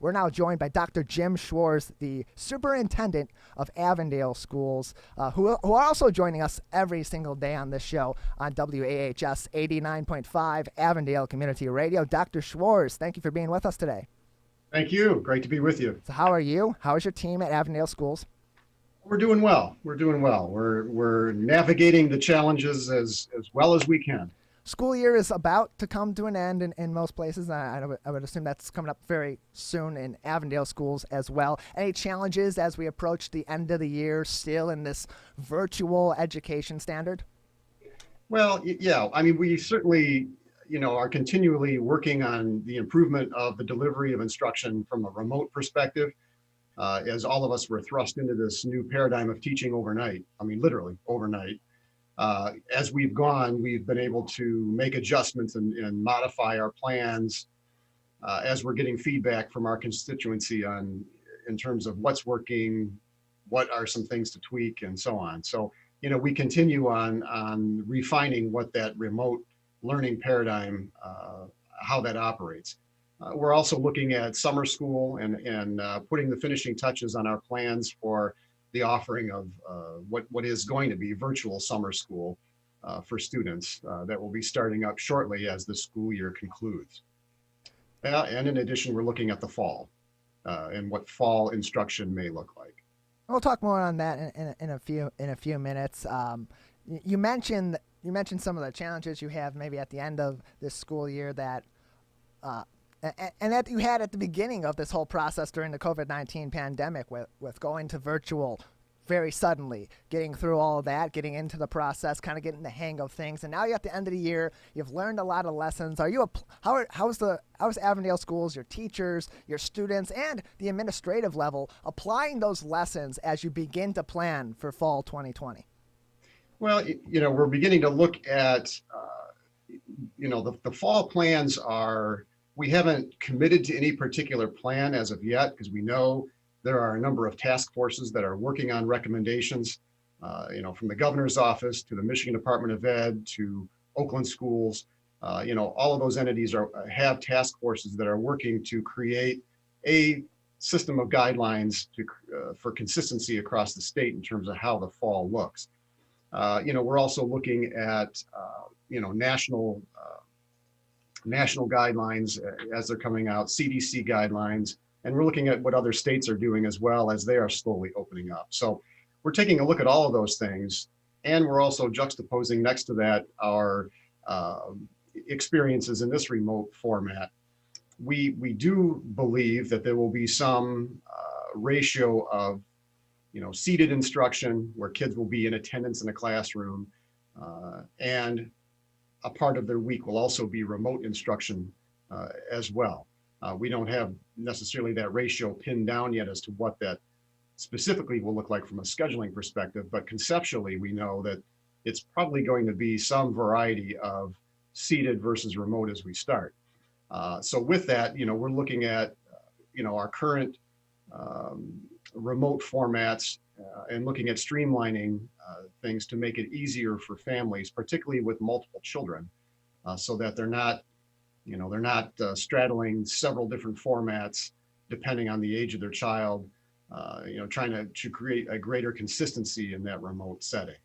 We're now joined by Dr. Jim Schwarz, the superintendent of Avondale Schools, who are also joining us every single day on this show on WAHS 89.5 Avondale Community Radio. Dr. Schwarz, thank you for being with us today. Thank you. Great to be with you. So how are you? How is your team at Avondale Schools? We're doing well. We're navigating the challenges as well as we can. School year is about to come to an end in most places. I would assume that's coming up very soon in Avondale Schools as well. Any challenges as we approach the end of the year still in this virtual education standard? Well, yeah. I mean, we certainly, are continually working on the improvement of the delivery of instruction from a remote perspective. As all of us were thrust into this new paradigm of teaching overnight. I mean, literally overnight. As we've gone, we've been able to make adjustments and modify our plans as we're getting feedback from our constituency in terms of what's working, what are some things to tweak, and so on. So, we continue on refining what that remote learning paradigm, how that operates. We're also looking at summer school and putting the finishing touches on our plans for the offering of what is going to be virtual summer school for students that will be starting up shortly as the school year concludes. And in addition, we're looking at the fall and what fall instruction may look like. We'll talk more on that in a few minutes. You mentioned some of the challenges you have maybe at the end of this school year that that you had at the beginning of this whole process during the COVID-19 pandemic with going to virtual very suddenly, getting through all of that, getting into the process, kind of getting the hang of things. And now you're at the end of the year, you've learned a lot of lessons. How's Avondale Schools, your teachers, your students, and the administrative level applying those lessons as you begin to plan for fall 2020? Well, we're beginning to look at, the fall plans are, we haven't committed to any particular plan as of yet because we know there are a number of task forces that are working on recommendations, from the governor's office to the Michigan Department of Ed to Oakland schools. All of those entities have task forces that are working to create a system of guidelines for consistency across the state in terms of how the fall looks. We're also looking at, national guidelines as they're coming out, CDC guidelines, and we're looking at what other states are doing as well as they are slowly opening up. So we're taking a look at all of those things, and we're also juxtaposing next to that our experiences in this remote format. We do believe that there will be some ratio of seated instruction where kids will be in attendance in a classroom, and a part of their week will also be remote instruction as well. We don't have necessarily that ratio pinned down yet as to what that specifically will look like from a scheduling perspective, but conceptually we know that it's probably going to be some variety of seated versus remote as we start. So with that, we're looking at, our current remote formats and looking at streamlining things to make it easier for families, particularly with multiple children, so that they're not straddling several different formats depending on the age of their child, trying to create a greater consistency in that remote setting.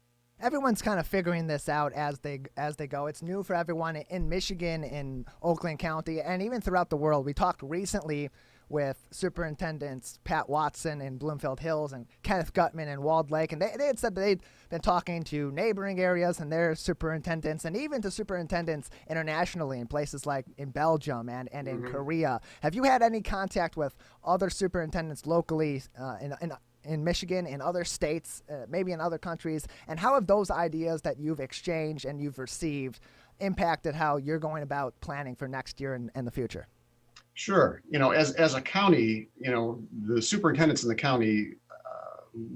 Everyone's kind of figuring this out as they go. It's new for everyone in Michigan, in Oakland County, and even throughout the world. We talked recently with Superintendents Pat Watson in Bloomfield Hills and Kenneth Gutman in Walled Lake, and they had said that they'd been talking to neighboring areas and their superintendents, and even to superintendents internationally in places like in Belgium and in Korea. Have you had any contact with other superintendents locally in Michigan, in other states, maybe in other countries, and how have those ideas that you've exchanged and you've received impacted how you're going about planning for next year and the future? Sure. As a county, the superintendents in the county,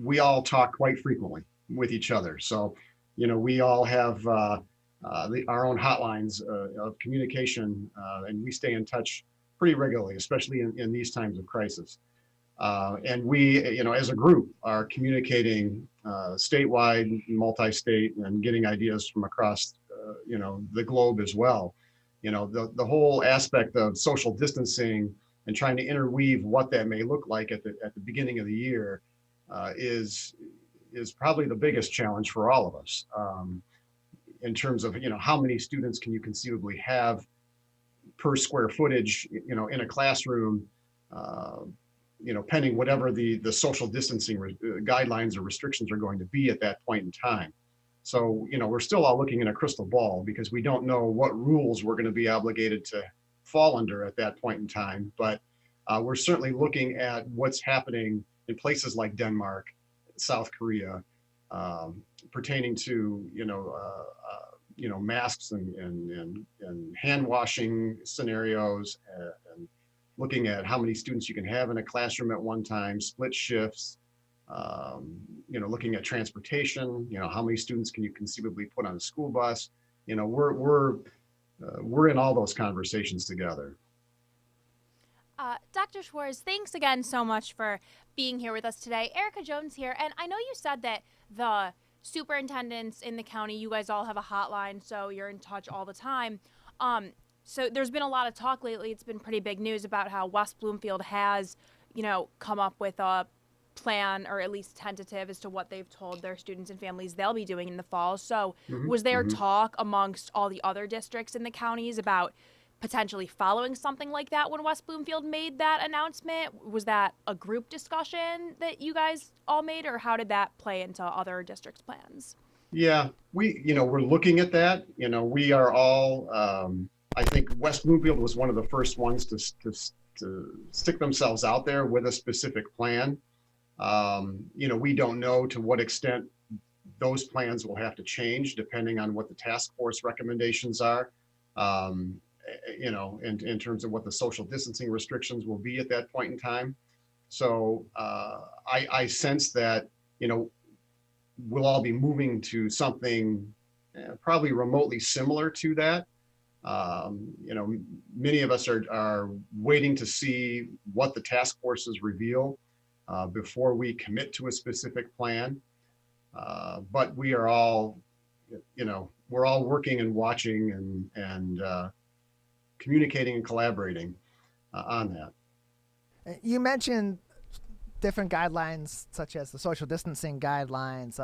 we all talk quite frequently with each other. So, we all have our own hotlines of communication, and we stay in touch pretty regularly, especially in these times of crisis. And we, as a group, are communicating statewide, multi-state, and getting ideas from across, the globe as well. The whole aspect of social distancing and trying to interweave what that may look like at the beginning of the year is probably the biggest challenge for all of us, in terms of, how many students can you conceivably have per square footage, in a classroom, pending whatever the social distancing guidelines or restrictions are going to be at that point in time. So, we're still all looking in a crystal ball because we don't know what rules we're going to be obligated to fall under at that point in time. But we're certainly looking at what's happening in places like Denmark, South Korea, pertaining to, masks and hand washing scenarios, and looking at how many students you can have in a classroom at one time, split shifts, looking at transportation, how many students can you conceivably put on a school bus? We're in all those conversations together. Dr. Schwarz, thanks again so much for being here with us today. Erica Jones here, and I know you said that the superintendents in the county, you guys all have a hotline, so you're in touch all the time. So there's been a lot of talk lately. It's been pretty big news about how West Bloomfield has, come up with a plan, or at least tentative, as to what they've told their students and families they'll be doing in the fall. So was there talk amongst all the other districts in the counties about potentially following something like that when West Bloomfield made that announcement? Was that a group discussion that you guys all made, or how did that play into other districts' plans? Yeah, we're looking at that. We are all, I think West Bloomfield was one of the first ones to stick themselves out there with a specific plan. We don't know to what extent those plans will have to change depending on what the task force recommendations are. In terms of what the social distancing restrictions will be at that point in time. So I sense that, we'll all be moving to something probably remotely similar to that. Many of us are waiting to see what the task forces reveal before we commit to a specific plan. But we are all, we're all working and watching and communicating and collaborating on that. You mentioned different guidelines, such as the social distancing guidelines,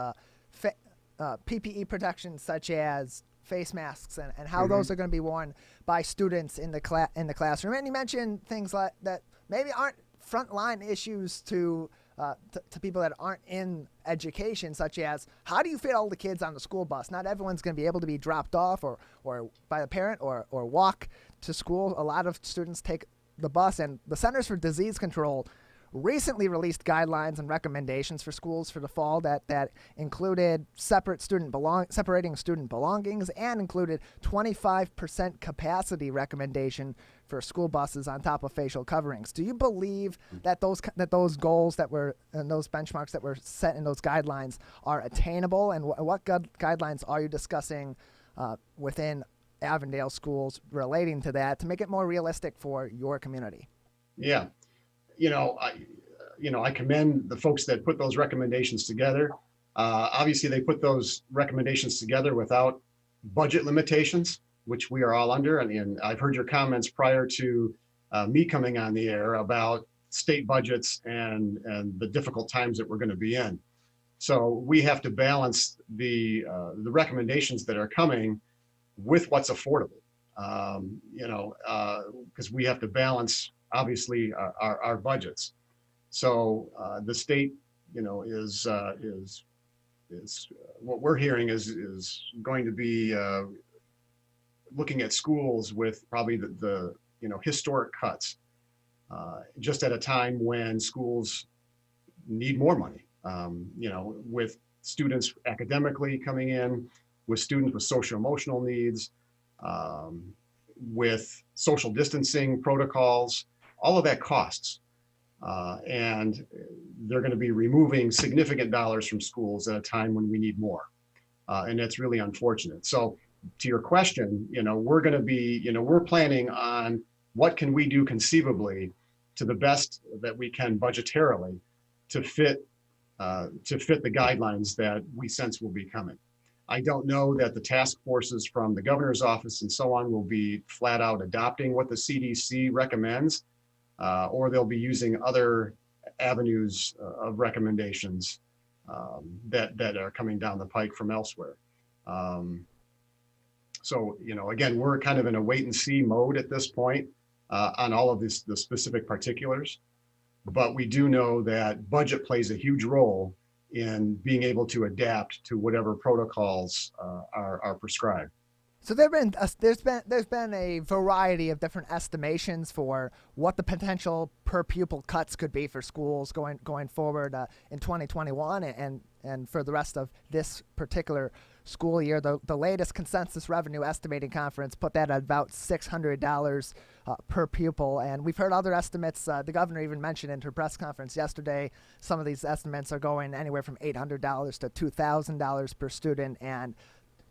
PPE protections, such as face masks, and how those are going to be worn by students in the classroom. And you mentioned things like that maybe aren't frontline issues to people that aren't in education, such as how do you fit all the kids on the school bus? Not everyone's going to be able to be dropped off or by a parent or walk to school. A lot of students take the bus, and the Centers for Disease Control recently released guidelines and recommendations for schools for the fall that included separating student belongings, and included 25% capacity recommendation for school buses on top of facial coverings. Do you believe that those goals that were and those benchmarks that were set in those guidelines are attainable? And what guidelines are you discussing within Avondale schools relating to that to make it more realistic for your community? Yeah. I commend the folks that put those recommendations together. Obviously, they put those recommendations together without budget limitations, which we are all under. And I've heard your comments prior to me coming on the air about state budgets and the difficult times that we're going to be in. So we have to balance the recommendations that are coming with what's affordable, because we have to balance, obviously, our budgets. So the state, is what we're hearing is going to be looking at schools with probably the historic cuts, just at a time when schools need more money. With students academically coming in, with students with social emotional needs, with social distancing protocols, all of that costs. And they're going to be removing significant dollars from schools at a time when we need more. And that's really unfortunate. So to your question, we're going to be, we're planning on what can we do conceivably to the best that we can budgetarily to fit the guidelines that we sense will be coming. I don't know that the task forces from the governor's office and so on will be flat out adopting what the CDC recommends. or they'll be using other avenues of recommendations that are coming down the pike from elsewhere. So, again, we're kind of in a wait and see mode at this point on all of the specific particulars, but we do know that budget plays a huge role in being able to adapt to whatever protocols are prescribed. So there's been a variety of different estimations for what the potential per pupil cuts could be for schools going forward in 2021 and for the rest of this particular school year. The latest consensus revenue estimating conference put that at about $600 per pupil, and we've heard other estimates. The governor even mentioned in her press conference yesterday some of these estimates are going anywhere from $800 to $2,000 per student, and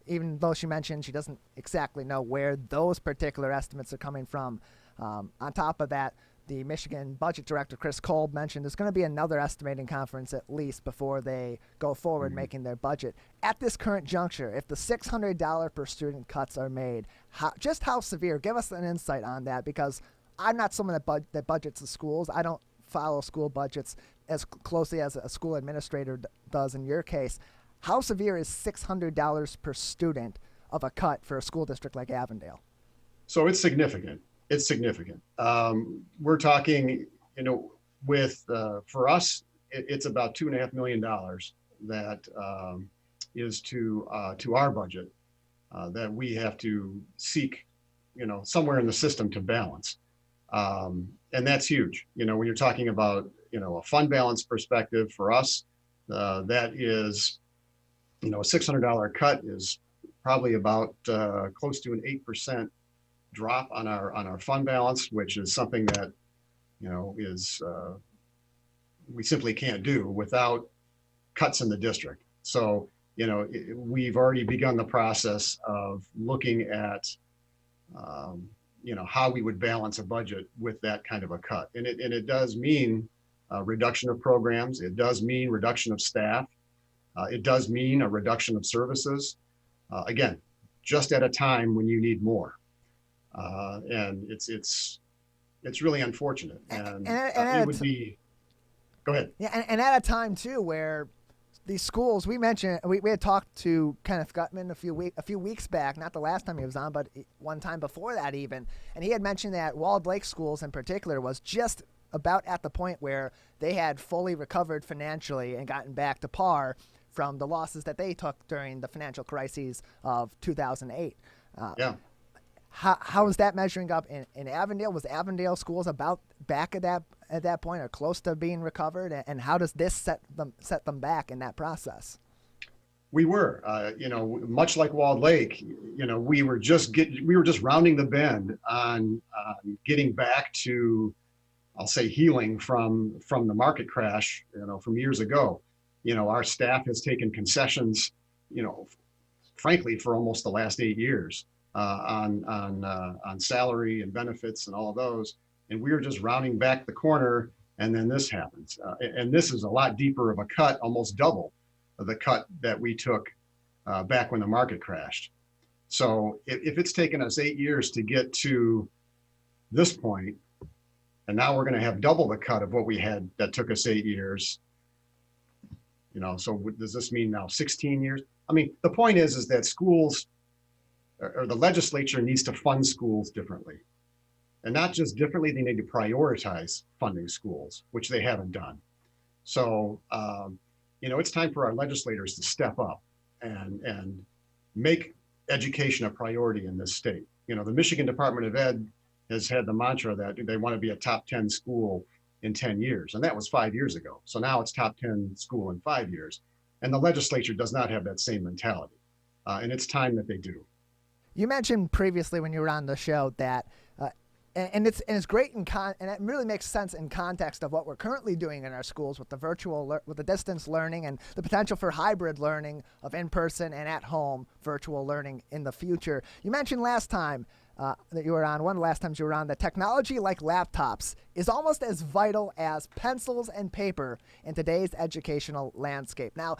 even though she mentioned she doesn't exactly know where those particular estimates are coming from. On top of that, the Michigan Budget Director, Chris Kolb, mentioned there's going to be another estimating conference at least before they go forward making their budget. At this current juncture, if the $600 per student cuts are made, just how severe? Give us an insight on that, because I'm not someone that budgets the schools. I don't follow school budgets as closely as a school administrator does in your case. How severe is $600 per student of a cut for a school district like Avondale? So it's significant. It's significant. We're talking, with for us, it's about $2.5 million that is to our budget that we have to seek, somewhere in the system to balance, and that's huge. When you're talking about a fund balance perspective for us, that is. A $600 cut is probably about close to an 8% drop on our fund balance, which is something that is we simply can't do without cuts in the district. So we've already begun the process of looking at how we would balance a budget with that kind of a cut, and it does mean reduction of programs. It does mean reduction of staff. It does mean a reduction of services, again, just at a time when you need more, and it's really unfortunate. And it would be. Go ahead. Yeah, and at a time too where these schools we mentioned, we had talked to Kenneth Gutman a few weeks back, not the last time he was on, but one time before that even, and he had mentioned that Walled Lake schools in particular was just about at the point where they had fully recovered financially and gotten back to par from the losses that they took during the financial crises of 2008. Yeah. How is that measuring up in Avondale? Was Avondale schools about back at that point or close to being recovered? And how does this set them back in that process? We were, much like Walled Lake, we were just rounding the bend on getting back to, I'll say, healing from the market crash, from years ago. Our staff has taken concessions, frankly, for almost the last 8 years on salary and benefits and all of those. And we were just rounding back the corner, and then this happens. And this is a lot deeper of a cut, almost double of the cut that we took back when the market crashed. So if it's taken us 8 years to get to this point, and now we're going to have double the cut of what we had that took us 8 years. So does this mean now 16 years? I mean, the point is that schools or the legislature needs to fund schools differently, and not just differently, they need to prioritize funding schools, which they haven't done. So, it's time for our legislators to step up and make education a priority in this state. The Michigan Department of Ed has had the mantra that they want to be a top 10 school in 10 years. And that was 5 years ago. So now it's top 10 school in 5 years. And the legislature does not have that same mentality. And it's time that they do. You mentioned previously when you were on the show that, and it's great and it really makes sense in context of what we're currently doing in our schools with the with the distance learning and the potential for hybrid learning of in-person and at-home virtual learning in the future. You mentioned last time that you were on, one of the last times you were on, that technology like laptops is almost as vital as pencils and paper in today's educational landscape. Now,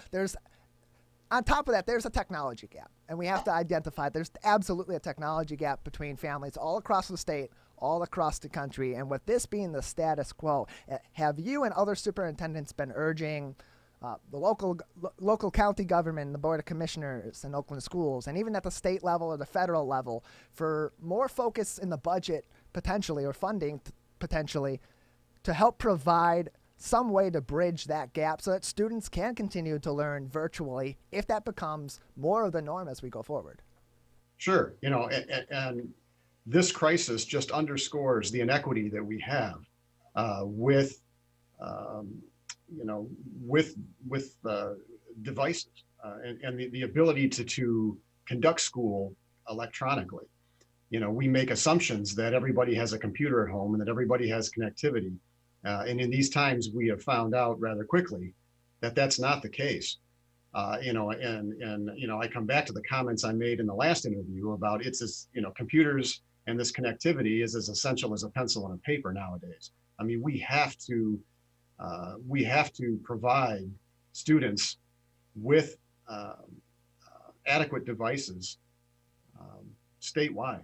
on top of that, there's a technology gap, and we have to identify there's absolutely a technology gap between families all across the state all across the country. And with this being the status quo, have you and other superintendents been urging the local county government, the Board of Commissioners and Oakland schools, and even at the state level or the federal level, for more focus in the budget potentially, or funding potentially, to help provide some way to bridge that gap so that students can continue to learn virtually if that becomes more of the norm as we go forward? Sure. And this crisis just underscores the inequity that we have with devices and the ability to conduct school electronically. We make assumptions that everybody has a computer at home and that everybody has connectivity. And in these times, we have found out rather quickly that that's not the case. I come back to the comments I made in the last interview about computers and this connectivity is as essential as a pencil and a paper nowadays. I mean, we have to provide students with adequate devices statewide.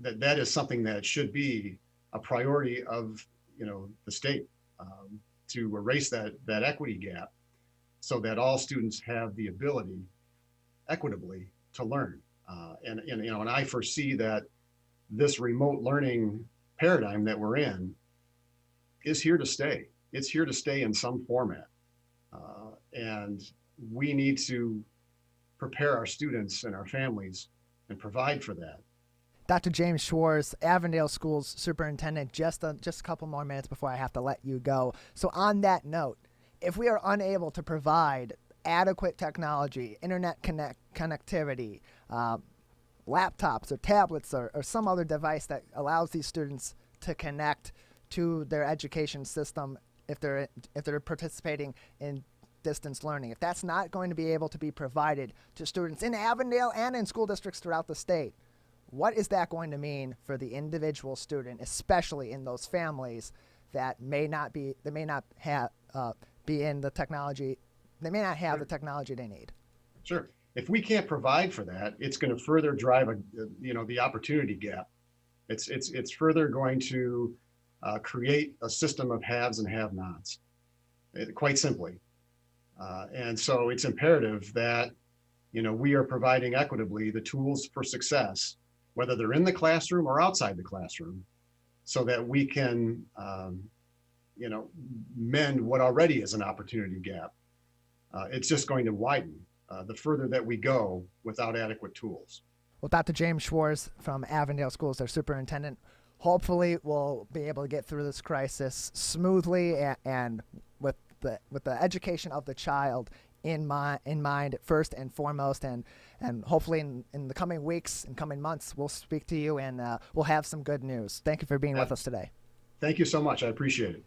That is something that should be a priority of the state to erase that equity gap, so that all students have the ability equitably to learn. And I foresee that this remote learning paradigm that we're in is here to stay. It's here to stay in some format. And we need to prepare our students and our families and provide for that. Dr. James Schwarz, Avondale Schools Superintendent, just a couple more minutes before I have to let you go. So on that note, if we are unable to provide adequate technology, internet connectivity, laptops or tablets or some other device that allows these students to connect to their education system if they're participating in distance learning, if that's not going to be able to be provided to students in Avondale and in school districts throughout the state, what is that going to mean for the individual student, especially in those families that may not have the technology they need? Sure. If we can't provide for that, it's going to further drive the opportunity gap. It's further going to create a system of haves and have-nots, quite simply. And so it's imperative that we are providing equitably the tools for success, whether they're in the classroom or outside the classroom, so that we can mend what already is an opportunity gap. It's just going to widen the further that we go without adequate tools. Well, Dr. James Schwarz from Avondale Schools, their superintendent, hopefully we'll be able to get through this crisis smoothly and with the education of the child in mind first and foremost, and hopefully in the coming weeks and coming months we'll speak to you and we'll have some good news. Thank you for being with us today. Thank you so much. I appreciate it.